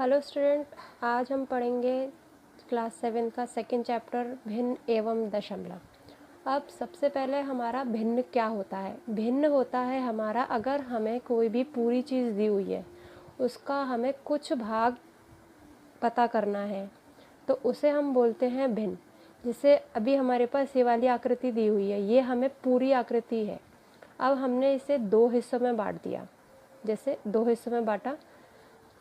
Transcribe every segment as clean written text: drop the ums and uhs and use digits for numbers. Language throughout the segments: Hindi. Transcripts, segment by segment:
हेलो स्टूडेंट, आज हम पढ़ेंगे क्लास 7 का सेकंड चैप्टर भिन्न एवं दशमलव। अब सबसे पहले हमारा भिन्न क्या होता है। भिन्न होता है हमारा अगर हमें कोई भी पूरी चीज़ दी हुई है, उसका हमें कुछ भाग पता करना है तो उसे हम बोलते हैं भिन्न। जैसे अभी हमारे पास ये वाली आकृति दी हुई है, ये हमें पूरी आकृति है। अब हमने इसे दो हिस्सों में बांट दिया। जैसे दो हिस्सों में बांटा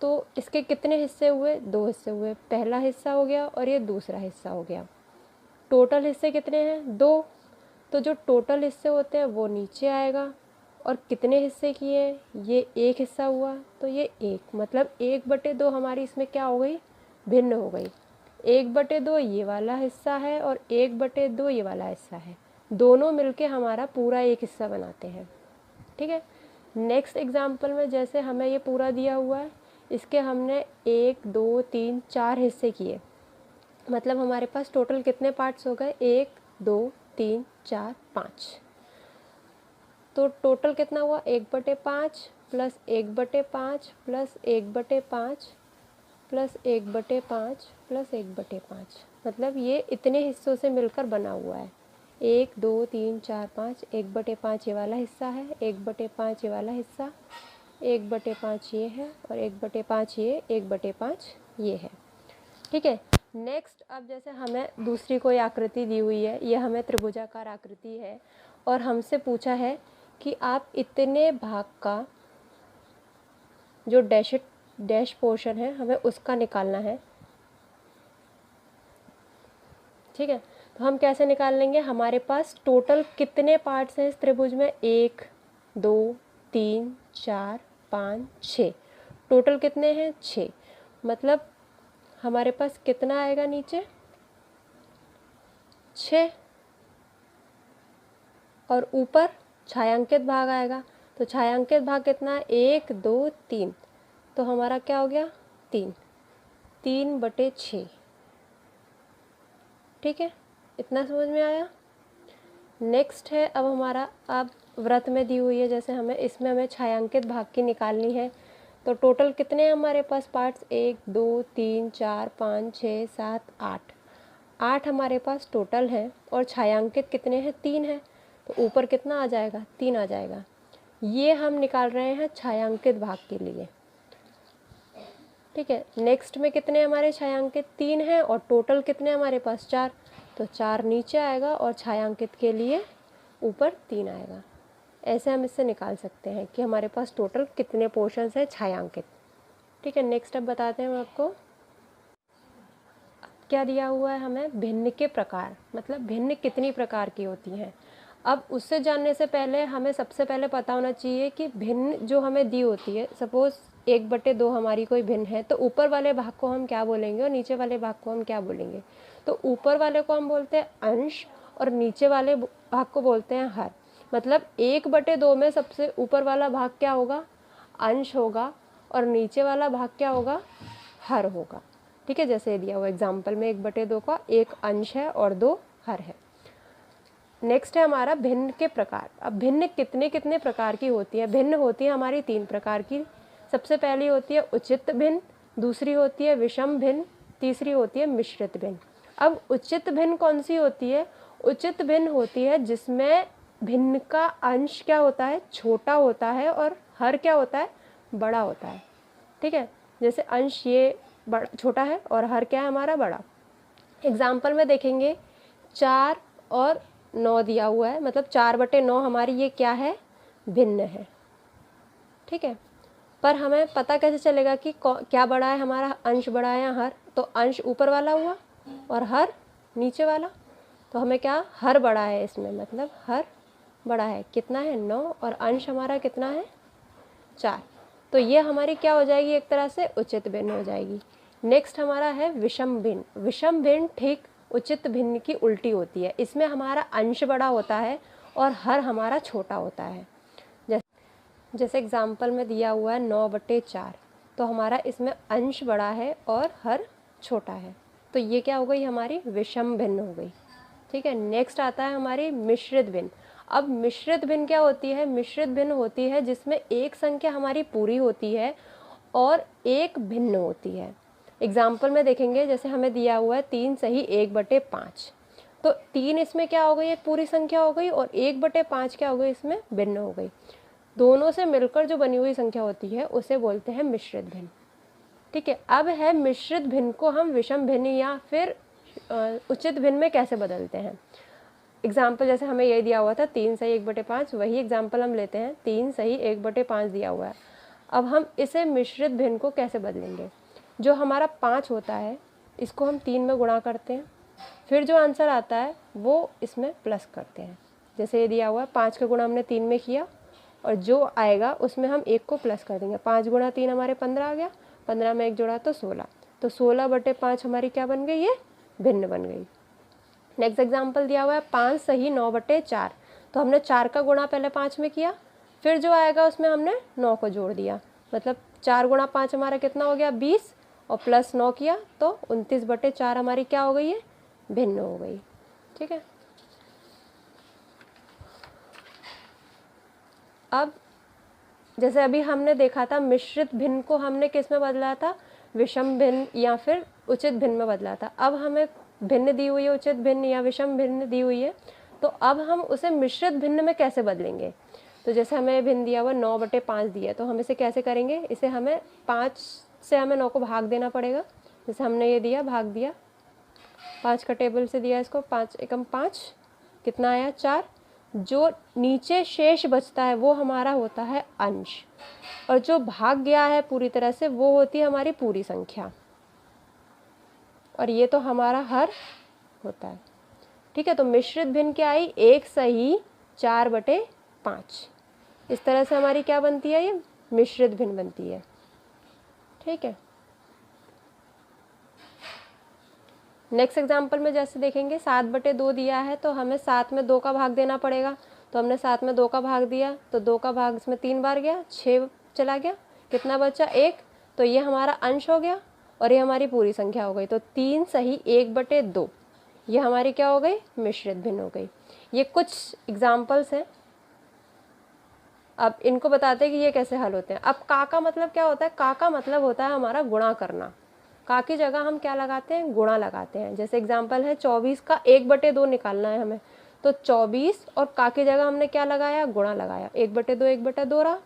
तो इसके कितने हिस्से हुए? दो हिस्से हुए। पहला हिस्सा हो गया और ये दूसरा हिस्सा हो गया। टोटल हिस्से कितने हैं? दो। तो जो टोटल हिस्से होते हैं वो नीचे आएगा। और कितने हिस्से किए? ये एक हिस्सा हुआ तो ये एक, मतलब 1/2 हमारी इसमें क्या हो गई? भिन्न हो गई। 1/2 ये वाला हिस्सा है और 1/2 ये वाला हिस्सा है। दोनों मिलके हमारा पूरा एक हिस्सा बनाते हैं। ठीक है। नेक्स्ट एग्जाम्पल में जैसे हमें ये पूरा दिया हुआ है, इसके हमने 1 2 3 4 हिस्से किए, मतलब हमारे पास टोटल कितने पार्ट्स हो गए? 1 2 3 4 5। तो टोटल कितना हुआ? 1/5 प्लस 1/5 प्लस 1/5 प्लस 1/5 प्लस 1/5, मतलब ये इतने हिस्सों से मिलकर बना हुआ है। 1 2 3 4 5, 1/5 ये वाला हिस्सा है, 1/5 ये वाला हिस्सा, 1/5 ये है और 1/5 ये, 1/5 ये है। ठीक है। नेक्स्ट, अब जैसे हमें दूसरी कोई आकृति दी हुई है, ये हमें त्रिभुजाकार आकृति है और हमसे पूछा है कि आप इतने भाग का जो डैश पोर्शन है हमें उसका निकालना है। ठीक है। तो हम कैसे निकाल लेंगे? हमारे पास टोटल कितने पार्ट्स हैं इस त्रिभुज में? 1 2 3 4 5 6। टोटल कितने हैं? 6। मतलब हमारे पास कितना आएगा नीचे? 6। और ऊपर छायांकित भाग आएगा। तो छायांकित भाग कितना है? 1 2 3। तो हमारा क्या हो गया? 3। 3/6। ठीक है, इतना समझ में आया। नेक्स्ट है अब हमारा, अब वृत्त में दी हुई है, जैसे इसमें हमें छायांकित भाग की निकालनी है। तो टोटल कितने हैं हमारे पास पार्ट्स? 1 2 3 4 5 6 7 8। 8 हमारे पास टोटल है और छायांकित कितने हैं? 3 है। तो ऊपर कितना आ जाएगा? 3 आ जाएगा। ये हम निकाल रहे हैं छायांकित भाग के लिए। ठीक है। नेक्स्ट में कितने हमारे छायांकित? 3 हैं और टोटल कितने हमारे पास? 4। तो 4 नीचे आएगा और छायांकित के लिए ऊपर 3 आएगा। ऐसे हम इससे निकाल सकते हैं कि हमारे पास टोटल कितने पोर्शंस है छायांकित। ठीक है। नेक्स्ट अब बताते हैं हम आपको क्या दिया हुआ है हमें। भिन्न के प्रकार, मतलब भिन्न कितनी प्रकार की होती हैं। अब उससे जानने से पहले हमें सबसे पहले पता होना चाहिए कि भिन्न जो हमें दी होती है, सपोज 1/2 हमारी कोई भिन्न है, तो ऊपर वाले भाग को हम क्या बोलेंगे और नीचे वाले भाग को हम क्या बोलेंगे? तो ऊपर वाले को हम बोलते हैं अंश और नीचे वाले भाग को बोलते हैं हर। मतलब 1/2 में सबसे ऊपर वाला भाग क्या होगा? अंश होगा और नीचे वाला भाग क्या होगा? हर होगा। ठीक है। जैसे दिया हुआ एग्जाम्पल में 1/2 का 1 अंश है और 2 हर है। नेक्स्ट है हमारा भिन्न के प्रकार। अब भिन्न कितने कितने प्रकार की होती है? भिन्न होती है हमारी 3 प्रकार की। सबसे पहली होती है उचित भिन्न, दूसरी होती है विषम भिन्न, तीसरी होती है मिश्रित भिन्न। अब उचित भिन्न कौन सी होती है? उचित भिन्न होती है जिसमें भिन्न का अंश क्या होता है? छोटा होता है और हर क्या होता है? बड़ा होता है। ठीक है। जैसे अंश ये बड़ा छोटा है और हर क्या है हमारा? बड़ा। एग्जाम्पल में देखेंगे 4 और 9 दिया हुआ है, मतलब 4/9 हमारी ये क्या है? भिन्न है। ठीक है। पर हमें पता कैसे चलेगा कि क्या बड़ा है हमारा? अंश बड़ा है या हर? तो अंश ऊपर वाला हुआ और हर नीचे वाला। तो हमें क्या? हर बड़ा है इसमें, मतलब हर बड़ा है। कितना है? 9 और अंश हमारा कितना है? 4। तो ये हमारी क्या हो जाएगी? एक तरह से उचित भिन्न हो जाएगी। नेक्स्ट हमारा है विषम भिन्न। विषम भिन्न ठीक उचित भिन्न की उल्टी होती है। इसमें हमारा अंश बड़ा होता है और हर हमारा छोटा होता है। जैसे एग्जाम्पल में दिया हुआ है 9/4, तो हमारा इसमें अंश बड़ा है और हर छोटा है। तो ये क्या हो गई? हमारी विषम भिन्न हो गई। ठीक है। नेक्स्ट आता है हमारी मिश्रित भिन्न। अब मिश्रित भिन्न क्या होती है? मिश्रित भिन्न होती है जिसमें एक संख्या हमारी पूरी होती है और एक भिन्न होती है। एग्जाम्पल में देखेंगे, जैसे हमें दिया हुआ है 3 सही 1/5, तो 3 इसमें क्या हो गई, एक पूरी संख्या हो गई, और 1/5 क्या हो गई, इसमें भिन्न हो गई। दोनों से मिलकर जो बनी हुई संख्या होती है उसे बोलते हैं मिश्रित भिन्न। ठीक है, अब है मिश्रित भिन्न को हम विषम भिन्न या फिर उचित भिन्न में कैसे बदलते हैं। एग्जाम्पल जैसे हमें ये दिया हुआ था 3 सही 1/5, वही एग्जाम्पल हम लेते हैं, 3 सही 1/5 दिया हुआ है। अब हम इसे मिश्रित भिन्न को कैसे बदलेंगे। जो हमारा 5 होता है इसको हम 3 में गुणा करते हैं, फिर जो आंसर आता है वो इसमें प्लस करते हैं। जैसे ये दिया हुआ है 5 का गुणा हमने 3 में किया, और जो आएगा उसमें हम 1 को प्लस कर देंगे। 5 गुणा 3 हमारे 15 आ गया, 15 में 1 जोड़ा तो 16, तो 16/5 हमारी क्या बन गई, ये भिन्न बन गई। नेक्स्ट एग्जाम्पल दिया हुआ है 5 सही 9/4, तो हमने 4 का गुणा पहले 5 में किया, फिर जो आएगा उसमें हमने 9 को जोड़ दिया, मतलब 4 गुणा 5 हमारा कितना हो गया 20, और प्लस 9 किया तो 29/4 हमारी क्या हो गई है, भिन्न हो गई। ठीक है, अब जैसे अभी हमने देखा था मिश्रित भिन्न को हमने किस में बदला था, विषम भिन्न या फिर उचित भिन्न में बदला था। अब हमें भिन्न दी हुई है, उचित भिन्न या विषम भिन्न दी हुई है, तो अब हम उसे मिश्रित भिन्न में कैसे बदलेंगे। तो जैसे हमें भिन्न दिया हुआ 9/5 दिया है, तो हम इसे कैसे करेंगे, इसे हमें 5 से हमें 9 को भाग देना पड़ेगा। जैसे हमने ये दिया, भाग दिया, 5 का टेबल से दिया इसको, 5 एकम 5, कितना आया 4। जो नीचे शेष बचता है वो हमारा होता है अंश, और जो भाग गया है पूरी तरह से वो होती है हमारी पूरी संख्या, और ये तो हमारा हर होता है। ठीक है, तो मिश्रित भिन्न क्या आई, 1 सही 4/5। इस तरह से हमारी क्या बनती है, ये मिश्रित भिन्न बनती है। ठीक है, नेक्स्ट एग्जाम्पल में जैसे देखेंगे 7/2 दिया है, तो हमें 7 में 2 का भाग देना पड़ेगा। तो हमने 7 में 2 का भाग दिया, तो 2 का भाग इसमें 3 बार गया, 6 चला गया, कितना बचा 1, तो ये हमारा अंश हो गया और ये हमारी पूरी संख्या हो गई। तो 3 सही 1/2 ये हमारी क्या हो गई, मिश्रित भिन्न हो गई। ये कुछ एग्जाम्पल्स हैं, अब इनको बताते हैं कि ये कैसे हल होते हैं। अब का का मतलब क्या होता है, का का मतलब होता है हमारा गुणा करना। का की जगह हम क्या लगाते हैं, गुणा लगाते हैं। जैसे एग्जाम्पल है 24 का 1/2 निकालना है हमें, तो 24 और का की जगह हमने क्या लगाया, गुणा लगाया, 1/2 1/2 रहा।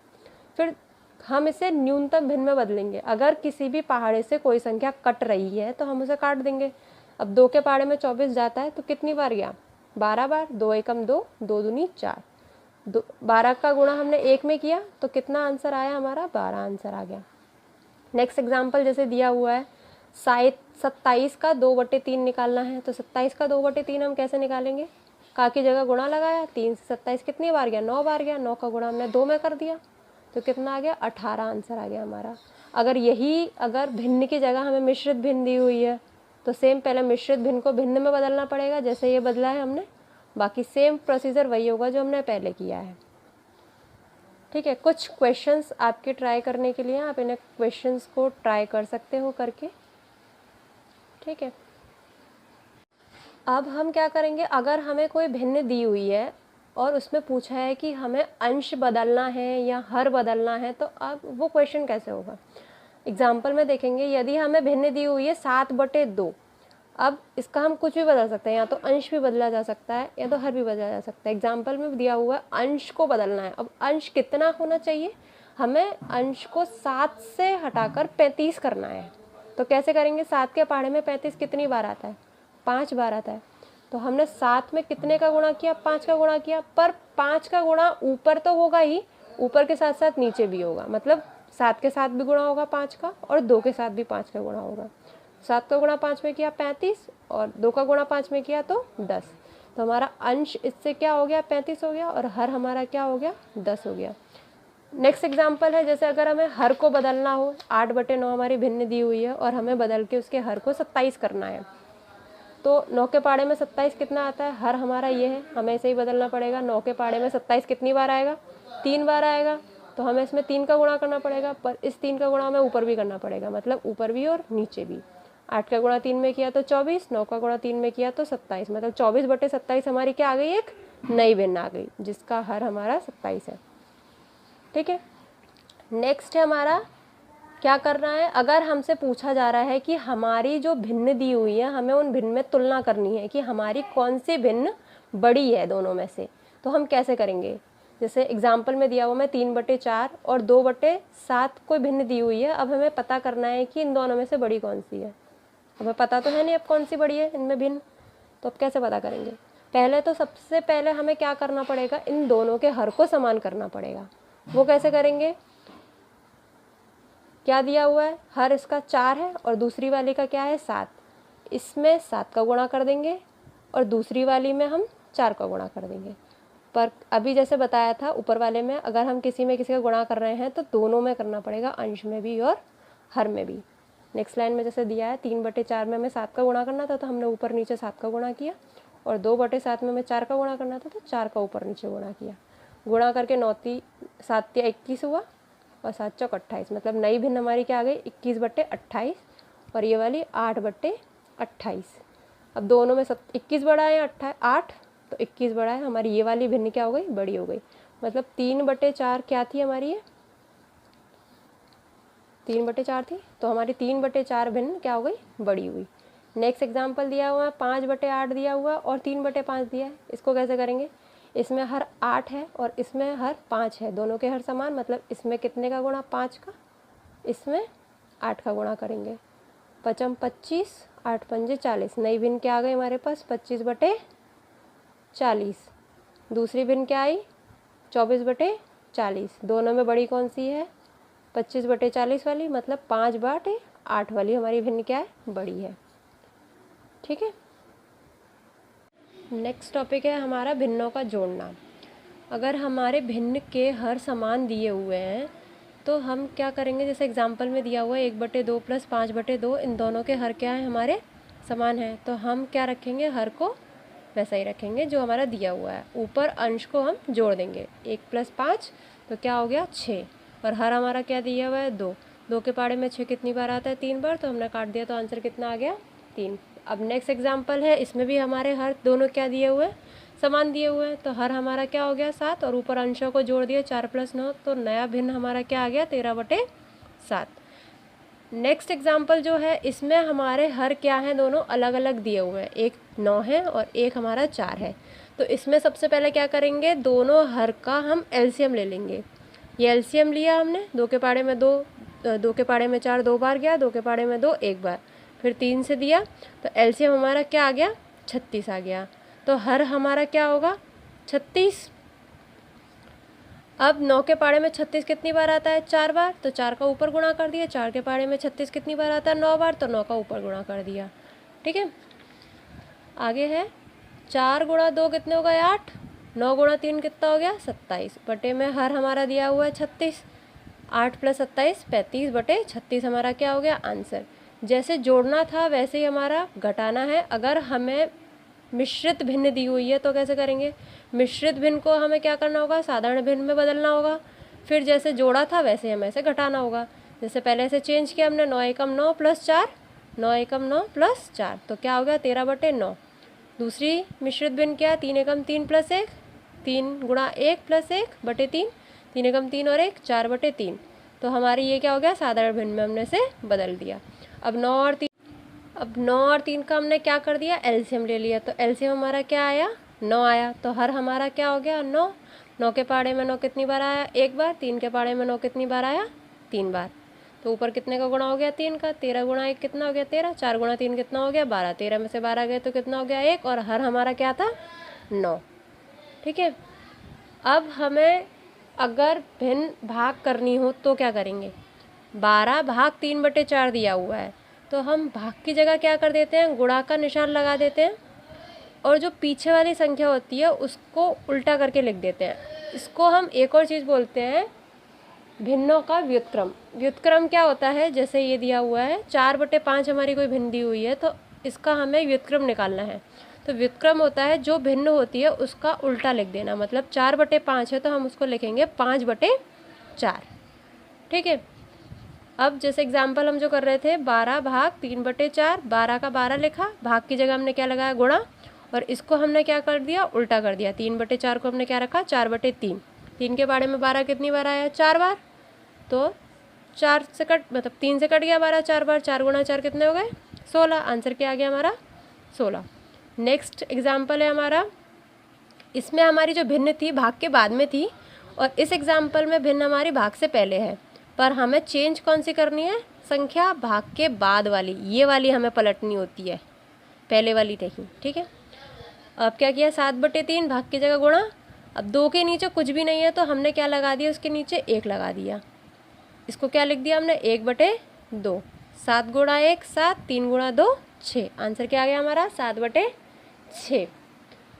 फिर हम इसे न्यूनतम भिन्न में बदलेंगे। अगर किसी भी पहाड़े से कोई संख्या कट रही है तो हम उसे काट देंगे। अब 2 के पहाड़े में 24 जाता है तो कितनी बार गया, 12 बार, 2 एकम 2, 2 दूनी 4, 12 का गुणा हमने 1 में किया तो कितना आंसर आया हमारा, 12 आंसर आ गया। नेक्स्ट एग्जाम्पल जैसे दिया हुआ है 27 का 2/3 निकालना है, तो 27 का 2/3 हम कैसे निकालेंगे, का की जगह गुणा लगाया, 3 से 27 कितनी बार गया, 9 बार गया, 9 का गुणा हमने 2 में कर दिया, तो कितना आ गया, 18 आंसर आ गया हमारा। अगर भिन्न की जगह हमें मिश्रित भिन्न दी हुई है तो सेम पहले मिश्रित भिन्न को भिन्न में बदलना पड़ेगा, जैसे ये बदला है हमने, बाकी सेम प्रोसीजर वही होगा जो हमने पहले किया है। ठीक है, कुछ क्वेश्चंस आपके ट्राई करने के लिए, आप इन क्वेश्चंस को ट्राई कर सकते हो करके। ठीक है, अब हम क्या करेंगे, अगर हमें कोई भिन्न दी हुई है और उसमें पूछा है कि हमें अंश बदलना है या हर बदलना है, तो अब वो क्वेश्चन कैसे होगा। एग्जाम्पल में देखेंगे, यदि हमें भिन्न दी हुई है 7/2, अब इसका हम कुछ भी बदल सकते हैं, या तो अंश भी बदला जा सकता है या तो हर भी बदला जा सकता है। एग्जाम्पल में दिया हुआ है अंश को बदलना है। अब अंश कितना होना चाहिए, हमें अंश को 7 से हटाकर 35 करना है। तो कैसे करेंगे, 7 के पहाड़े में 35 कितनी बार आता है, 5 बार आता है। तो हमने 7 में कितने का गुणा किया, 5 का गुणा किया, पर 5 का गुणा ऊपर तो होगा ही, ऊपर के साथ साथ नीचे भी होगा, मतलब 7 के साथ भी गुणा होगा 5 का, और 2 के साथ भी 5 का गुणा होगा। 7 का गुणा 5 में किया 35, और 2 का गुणा 5 में किया तो 10। तो हमारा अंश इससे क्या हो गया, 35 हो गया, और हर हमारा क्या हो गया, 10 हो गया। नेक्स्ट एग्जाम्पल है, जैसे अगर हमें हर को बदलना हो, 8/9 हमारी भिन्न दी हुई है और हमें बदल के उसके हर को 27 करना है, तो 9 के पहाड़े में 27 कितना आता है, हर हमारा ये है, हमें इसे ही बदलना पड़ेगा। 9 के पहाड़े में 27 कितनी बार आएगा, 3 बार आएगा, तो हमें इसमें 3 का गुणा करना पड़ेगा, पर इस 3 का गुणा हमें ऊपर भी करना पड़ेगा, मतलब ऊपर भी और नीचे भी। 8 का गुणा 3 में किया तो 24, 9 का गुणा 3 में किया तो 27, मतलब 24/27 हमारी क्या आ गई, एक नई भिन्न आ गई, जिसका हर हमारा 27 है। ठीक है, नेक्स्ट है हमारा क्या करना है, अगर हमसे पूछा जा रहा है कि हमारी जो भिन्न दी हुई है हमें उन भिन्न में तुलना करनी है कि हमारी कौन सी भिन्न बड़ी है दोनों में से, तो हम कैसे करेंगे। जैसे एग्जाम्पल में दिया हुआ मैं 3/4 और 2/7 कोई भिन्न दी हुई है। अब हमें पता करना है कि इन दोनों में से बड़ी कौन सी है। हमें पता तो है नहीं अब कौन सी बड़ी है इनमें भिन्न, तो अब कैसे पता करेंगे। पहले तो सबसे पहले हमें क्या करना पड़ेगा, इन दोनों के हर को समान करना पड़ेगा। वो कैसे करेंगे, क्या दिया हुआ है, हर इसका 4 है और दूसरी वाली का क्या है 7। इसमें 7 का गुणा कर देंगे और दूसरी वाली में हम 4 का गुणा कर देंगे। पर अभी जैसे बताया था ऊपर वाले में, अगर हम किसी में किसी का गुणा कर रहे हैं तो दोनों में करना पड़ेगा, अंश में भी और हर में भी। नेक्स्ट लाइन में जैसे दिया है 3/4 में हमें 7 का गुणा करना था तो हमने ऊपर नीचे 7 का गुणा किया, और 2/7 में हमें 4 का गुणा करना था तो 4 का ऊपर नीचे गुणा किया। गुणा करके 7 या 21 हुआ और 7 चौक 28, मतलब नई भिन्न हमारी क्या आ गई 21/28 और ये वाली 8/28। अब दोनों में सब 21 बड़ा है 8 तो 21 बड़ा है, हमारी ये वाली भिन्न क्या हो गई, बड़ी हो गई। मतलब 3/4 क्या थी हमारी, ये 3/4 थी, तो हमारी 3/4 भिन्न क्या हो गई, बड़ी हुई। नेक्स्ट एग्जाम्पल दिया हुआ है 5/8 दिया हुआ और 3/5 दिया है। इसको कैसे करेंगे, इसमें हर 8 है और इसमें हर 5 है, दोनों के हर समान, मतलब इसमें कितने का गुणा 5 का, इसमें 8 का गुणा करेंगे। 5 25, 8 5 40, नई भिन्न क्या आ गई हमारे पास 25/40। दूसरी भिन्न क्या आई 24/40। दोनों में बड़ी कौन सी है 25/40 वाली, मतलब 5/8 वाली हमारी भिन्न क्या है, बड़ी है। ठीक है, नेक्स्ट टॉपिक है हमारा भिन्नों का जोड़ना। अगर हमारे भिन्न के हर समान दिए हुए हैं तो हम क्या करेंगे, जैसे एग्जाम्पल में दिया हुआ है 1/2 + 5/2, इन दोनों के हर क्या है हमारे समान है, तो हम क्या रखेंगे, हर को वैसा ही रखेंगे जो हमारा दिया हुआ है। ऊपर अंश को हम जोड़ देंगे, 1 + 5 तो क्या हो गया 6, और हर हमारा क्या दिया हुआ है 2। 2 के पाड़े में 6 कितनी बार आता है, 3 बार, तो हमने काट दिया तो आंसर कितना आ गया 3। अब नेक्स्ट एग्जाम्पल है, इसमें भी हमारे हर दोनों क्या दिए हुए हैं, समान दिए हुए हैं, तो हर हमारा क्या हो गया 7 और ऊपर अंशों को जोड़ दिया 4 + 9, तो नया भिन्न हमारा क्या आ गया 13/7। नेक्स्ट एग्जाम्पल जो है इसमें हमारे हर क्या हैं, दोनों अलग अलग दिए हुए हैं, एक 9 है और एक हमारा 4 है। तो इसमें सबसे पहले क्या करेंगे, दोनों हर का हम एलसीएम ले लेंगे। ये एलसीएम लिया हमने, 2 के पाड़े में 2, 2 के पाड़े में 4 2 बार गया, 2 के पाड़े में 2 1 बार, फिर 3 से दिया तो एलसीएम हमारा क्या आ गया 36 आ गया। तो हर हमारा क्या होगा 36। अब 9 के पाड़े में 36 कितनी बार आता है 4 बार, तो 4 का ऊपर गुणा कर दिया। 4 के पाड़े में 36 कितनी बार आता है 9 बार, तो 9 का ऊपर गुणा कर दिया। ठीक है, आगे है 4 × 2 कितने हो गए 8, 9 × 3 कितना हो गया 27, बटे में हर हमारा दिया हुआ है 36, 8 + 27 35/36 हमारा क्या हो गया आंसर। जैसे जोड़ना था वैसे ही हमारा घटाना है। अगर हमें मिश्रित भिन्न दी हुई है तो कैसे करेंगे, मिश्रित भिन्न को हमें क्या करना होगा, साधारण भिन्न में बदलना होगा। फिर जैसे जोड़ा था वैसे हमें ऐसे घटाना होगा। जैसे पहले ऐसे चेंज किया हमने, 9 × 9 + 4, 9 × 9 + 4, तो क्या हो गया 13/9। दूसरी मिश्रित भिन्न क्या है, 3 × 3 + 1, 3 × 1 + 1/3, 3 × 3 और 1 4/3, तो हमारी ये क्या हो गया साधारण भिन्न में हमने से बदल दिया। अब 9 और 3 का हमने क्या कर दिया, एलसीएम ले लिया, तो एलसीएम हमारा क्या आया 9 आया। तो हर हमारा क्या हो गया 9। 9 के पाड़े में 9 कितनी बार आया 1 बार, 3 के पाड़े में 9 कितनी बार आया 3 बार, तो ऊपर कितने का गुणा हो गया 3 का, 13 × 1 कितना हो गया 13, 4 × 3 कितना हो गया 12, 13 में से 12 गए तो कितना हो गया 1, और हर हमारा क्या था 9। ठीक है, अब हमें अगर भिन्न भाग करनी हो तो क्या करेंगे, 12/3/4 दिया हुआ है, तो हम भाग की जगह क्या कर देते हैं, गुणा का निशान लगा देते हैं, और जो पीछे वाली संख्या होती है उसको उल्टा करके लिख देते हैं। इसको हम एक और चीज़ बोलते हैं भिन्नों का व्युत्क्रम। व्युत्क्रम क्या होता है, जैसे ये दिया हुआ है 4/5 हमारी कोई भिन्न दी हुई है, तो इसका हमें व्युत्क्रम निकालना है। तो व्युत्क्रम होता है जो भिन्न होती है उसका उल्टा लिख देना, मतलब 4/5 है तो हम उसको लिखेंगे 5/4। ठीक है, अब जैसे एग्जाम्पल हम जो कर रहे थे 12/3/4, 12 का 12 लिखा, भाग की जगह हमने क्या लगाया गुणा, और इसको हमने क्या कर दिया उल्टा कर दिया। 3/4 को हमने क्या रखा 4/3, 3 के बारे में 12 कितनी बार आया 4 बार, तो 4 से कट मतलब 3 से कट गया 12, 4 बार 4 गुणा 4 कितने हो गए 16। आंसर क्या आ गया हमारा 16। नेक्स्ट एग्जाम्पल है हमारा, इसमें हमारी जो भिन्न थी भाग के बाद में थी और इस एग्जाम्पल में भिन्न हमारी भाग से पहले है, पर हमें चेंज कौन सी करनी है, संख्या भाग के बाद वाली, ये वाली हमें पलटनी होती है, पहले वाली नहीं। ठीक है, अब क्या किया 7/3 भाग की जगह गुणा। अब 2 के नीचे कुछ भी नहीं है तो हमने क्या लगा दिया, उसके नीचे 1 लगा दिया। इसको क्या लिख दिया हमने 1/2। 7 गुणा 1 7, 3 गुणा 2 6। आंसर क्या आ गया हमारा 7/6।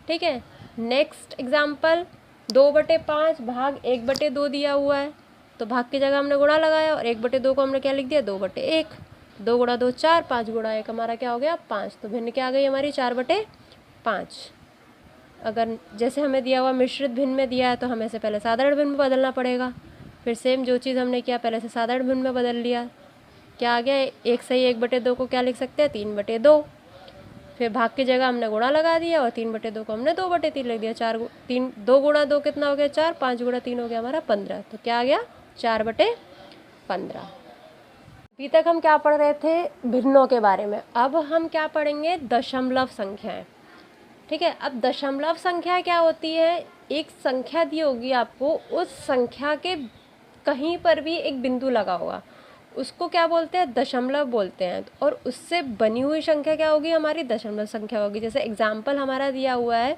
ठीक है, नेक्स्ट एग्जाम्पल 2/5 भाग 1/2 दिया हुआ है, तो भाग की जगह हमने गुणा लगाया और 1/2 को हमने क्या लिख दिया 2/1। 2 गुणा 2 4, 5 गुणा 1 हमारा क्या हो गया 5। तो भिन्न क्या आ गई हमारी 4/5। अगर जैसे हमें दिया हुआ मिश्रित भिन्न में दिया है तो हमें से पहले साधारण भिन्न में बदलना पड़ेगा। फिर सेम जो चीज़ हमने किया पहले से साधारण भिन्न में बदल लिया। क्या आ गया 1 सही 1/2 को क्या लिख सकते हैं 3/2। फिर भाग की जगह हमने गुणा लगा दिया और 3/2 को हमने 2/3 लिख दिया। 2 गुणा 2 कितना हो गया 4, 5 गुणा 3 हो गया हमारा 15। तो क्या आ गया 4/15। अभी तक हम क्या पढ़ रहे थे, भिन्नों के बारे में। अब हम क्या पढ़ेंगे, दशमलव संख्याएं। ठीक है, अब दशमलव संख्या क्या होती है, एक संख्या दी होगी आपको, उस संख्या के कहीं पर भी एक बिंदु लगा होगा, उसको क्या बोलते हैं दशमलव बोलते हैं। और उससे बनी हुई संख्या क्या होगी हमारी दशमलव संख्या होगी। जैसे एग्जाम्पल हमारा दिया हुआ है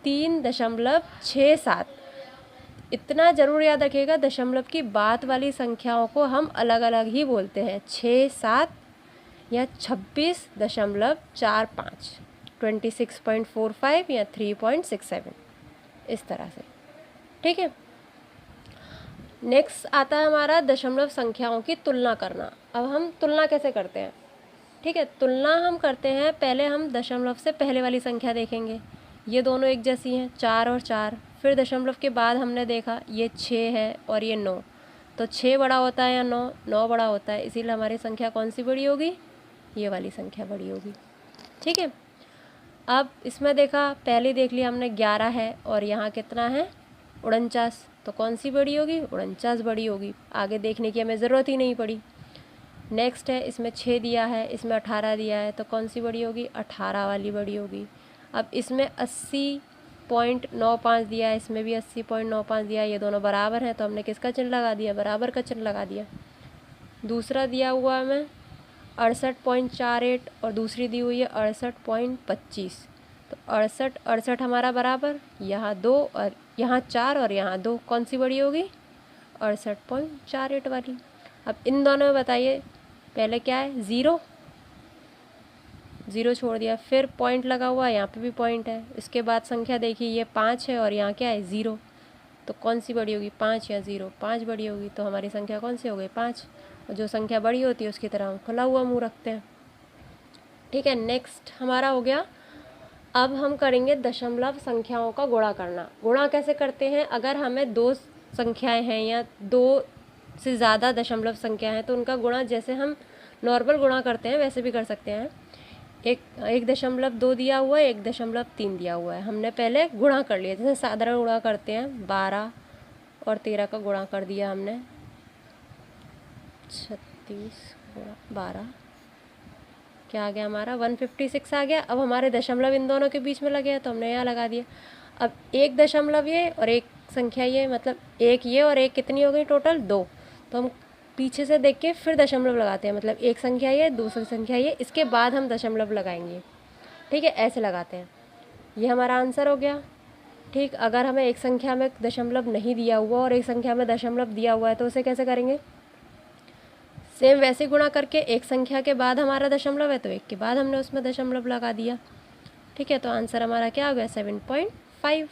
3.67। इतना ज़रूर याद रखिएगा, दशमलव की बाद वाली संख्याओं को हम अलग अलग ही बोलते हैं, 6, 7 या 26.45, 26.45 या 3.67, इस तरह से। ठीक है, नेक्स्ट आता है हमारा दशमलव संख्याओं की तुलना करना। अब हम तुलना कैसे करते हैं, ठीक है, तुलना हम करते हैं, पहले हम दशमलव से पहले वाली संख्या देखेंगे, ये दोनों एक जैसी हैं 4 और 4। फिर दशमलव के बाद हमने देखा ये 6 है और ये 9, तो 6 बड़ा होता है या 9 बड़ा होता है, इसीलिए हमारी संख्या कौन सी बड़ी होगी, ये वाली संख्या बड़ी होगी। ठीक है, अब इसमें देखा पहले देख लिया हमने 11 है और यहाँ कितना है 49, तो कौन सी बड़ी होगी 49 बड़ी होगी, आगे देखने की हमें ज़रूरत ही नहीं पड़ी। नेक्स्ट है इसमें 6 दिया है, इसमें 18 दिया है, तो कौन सी बड़ी होगी 18 वाली बड़ी होगी। अब इसमें 80.95 दिया है, इसमें भी 80.95 दिया है, ये दोनों बराबर हैं तो हमने किसका चिन्ह लगा दिया, बराबर का चिन्ह लगा दिया। दूसरा दिया हुआ है हमें 68.48 और दूसरी दी हुई है 68.25, तो 68 हमारा बराबर, यहाँ 2 और यहाँ 4 और यहाँ 2, कौन सी बड़ी होगी 68.48 वाली। अब इन दोनों में बताइए पहले क्या है 0 छोड़ दिया, फिर पॉइंट लगा हुआ है, यहाँ पे भी पॉइंट है, इसके बाद संख्या देखिए ये 5 है और यहाँ क्या है 0, तो कौन सी बड़ी होगी 5 या 0, 5 बड़ी होगी, तो हमारी संख्या कौन सी हो गई 5। और जो संख्या बड़ी होती है उसकी तरह हम खुला हुआ मुँह रखते हैं। ठीक है, नेक्स्ट हमारा हो गया, अब हम करेंगे दशमलव संख्याओं का गुणा करना। गुणा कैसे करते हैं, अगर हमें 2 संख्याएं हैं या 2 से ज़्यादा दशमलव संख्या हैं तो उनका गुणा जैसे हम नॉर्मल गुणा करते हैं वैसे भी कर सकते हैं। 1.2 दिया हुआ है, 1.3 दिया हुआ है, हमने पहले गुणा कर लिया, जैसे साधारण गुणा करते हैं 12 और 13 का गुणा कर दिया हमने, 36 गुणा 12 क्या आ गया हमारा 156 आ गया। अब हमारे दशमलव इन दोनों के बीच में लगे हैं तो हमने यहाँ लगा दिया। अब 1 दशमलव ये और 1 संख्या ये, मतलब 1 ये और 1 कितनी हो गई टोटल 2, तो हम पीछे से देख के फिर दशमलव लगाते हैं, मतलब 1 संख्या ये, दूसरी संख्या ये, इसके बाद हम दशमलव लगाएंगे। ठीक है, ऐसे लगाते हैं, ये हमारा आंसर हो गया। ठीक, अगर हमें एक संख्या में दशमलव नहीं दिया हुआ और एक संख्या में दशमलव दिया हुआ है तो उसे कैसे करेंगे, सेम वैसे गुणा करके एक संख्या के बाद हमारा दशमलव है तो 1 के बाद हमने उसमें दशमलव लगा दिया। ठीक है, तो आंसर हमारा क्या हो गया 7.5।